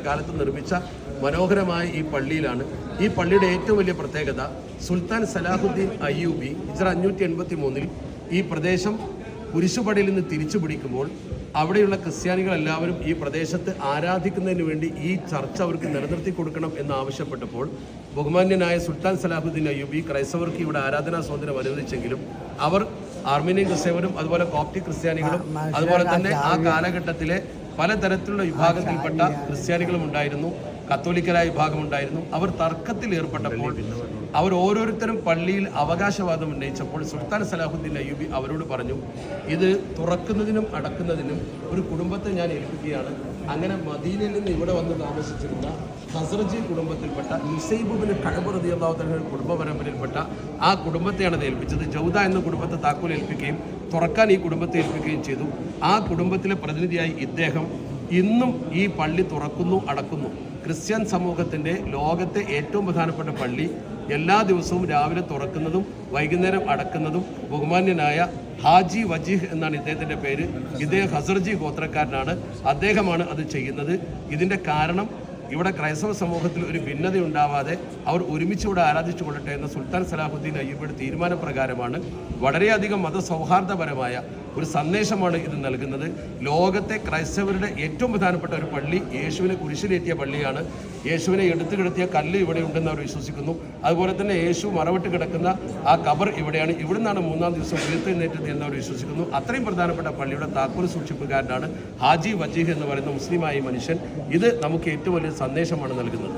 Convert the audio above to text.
കാലത്ത് നിർമ്മിച്ച മനോഹരമായ ഈ പള്ളിയിലാണ്. ഈ പള്ളിയുടെ ഏറ്റവും വലിയ പ്രത്യേകത സുൽത്താൻ സലാഹുദ്ദീൻ അയ്യൂബി ഹിജ്റ 583 ഈ പ്രദേശം കുരിശുപടിയിൽ നിന്ന് തിരിച്ചു പിടിക്കുമ്പോൾ അവിടെയുള്ള ക്രിസ്ത്യാനികളെല്ലാവരും ഈ പ്രദേശത്ത് ആരാധിക്കുന്നതിന് വേണ്ടി ഈ ചർച്ച അവർക്ക് നിലനിർത്തി കൊടുക്കണം എന്നാവശ്യപ്പെട്ടപ്പോൾ ബഹുമാന്യനായ സുൽത്താൻ സലാഹുദ്ദീൻ അയ്യൂബി ക്രൈസ്തവർക്ക് ഇവിടെ ആരാധനാ സ്വാതന്ത്ര്യം അനുവദിച്ചെങ്കിലും അവർ ആർമേനിയൻ ക്രിസ്ത്യാനികളും അതുപോലെ കോപ്റ്റിക് ക്രിസ്ത്യാനികളും അതുപോലെ തന്നെ ആ കാലഘട്ടത്തിലെ പലതരത്തിലുള്ള വിഭാഗത്തിൽപ്പെട്ട ക്രിസ്ത്യാനികളും ഉണ്ടായിരുന്നു, കത്തോലിക്കരായ വിഭാഗമുണ്ടായിരുന്നു. അവർ തർക്കത്തിൽ ഏർപ്പെട്ടപ്പോൾ അവർ ഓരോരുത്തരും പള്ളിയിൽ അവകാശവാദം ഉന്നയിച്ചപ്പോൾ സുൽത്താൻ സലാഹുദ്ദീൻ അയ്യൂബി അവരോട് പറഞ്ഞു, ഇത് തുറക്കുന്നതിനും അടക്കുന്നതിനും ഒരു കുടുംബത്തെ ഞാൻ ഏൽപ്പിക്കുകയാണ്. അങ്ങനെ മദീനയിൽ നിന്ന് ഇവിടെ വന്ന് താമസിച്ചിരുന്ന ഹസ്രജി കുടുംബത്തിൽപ്പെട്ട യുസൈബുബിന് കഅബ് റളിയല്ലാഹു തആല കുടുംബ പരമ്പരയിൽപ്പെട്ട ആ കുടുംബത്തെയാണ് അത് ഏൽപ്പിച്ചത്. ജൗദ എന്ന കുടുംബത്തെ താക്കോൽ ഏൽപ്പിക്കുകയും തുറക്കാൻ ഈ കുടുംബത്തെ ഏൽപ്പിക്കുകയും ചെയ്തു. ആ കുടുംബത്തിലെ പ്രതിനിധിയായി ഇദ്ദേഹം ഇന്നും ഈ പള്ളി തുറക്കുന്നു, അടക്കുന്നു. ക്രിസ്ത്യൻ സമൂഹത്തിൻ്റെ ലോകത്തെ ഏറ്റവും പ്രധാനപ്പെട്ട പള്ളി എല്ലാ ദിവസവും രാവിലെ തുറക്കുന്നതും വൈകുന്നേരം അടക്കുന്നതും ബഹുമാന്യനായ ഹാജി വജീഹ് എന്നാണ് ഇദ്ദേഹത്തിൻ്റെ പേര്. ഇദ്ദേഹം ഹസർജി ഗോത്രക്കാരനാണ്. അദ്ദേഹമാണ് അത് ചെയ്യുന്നത്. ഇതിൻ്റെ കാരണം ഇവിടെ ക്രൈസ്തവ സമൂഹത്തിൽ ഒരു ഭിന്നത ഉണ്ടാവാതെ അവർ ഒരുമിച്ചുകൂടെ ആരാധിച്ചു കൊള്ളട്ടെ എന്ന സുൽത്താൻ സലാഹുദ്ദീൻ അയ്യൂബിയുടെ തീരുമാനപ്രകാരമാണ്. വളരെയധികം മതസൗഹാർദ്ദപരമായ ഒരു സന്ദേശമാണ് ഇത് നൽകുന്നത്. ലോകത്തെ ക്രൈസ്തവരുടെ ഏറ്റവും പ്രധാനപ്പെട്ട ഒരു പള്ളി യേശുവിനെ കുരിശിലേറ്റിയ പള്ളിയാണ്. യേശുവിനെ എടുത്തു കിടത്തിയ കല്ല് ഇവിടെ ഉണ്ടെന്ന് അവർ വിശ്വസിക്കുന്നു. അതുപോലെ തന്നെ യേശു മറവിട്ട് കിടക്കുന്ന ആ ഖബർ ഇവിടെയാണ്. ഇവിടുന്നാണ് 3-ാം ദിവസം ഉയർത്തെഴുന്നേറ്റത് എന്നവർ വിശ്വസിക്കുന്നു. അത്രയും പ്രധാനപ്പെട്ട പള്ളിയുടെ താക്കോൽ സൂക്ഷിപ്പുകാരനാണ് ഹാജി വജീഹ് എന്ന് പറയുന്ന മുസ്ലിമായ മനുഷ്യൻ. ഇത് നമുക്ക് ഏറ്റവും വലിയ സന്ദേശമാണ് നൽകുന്നത്.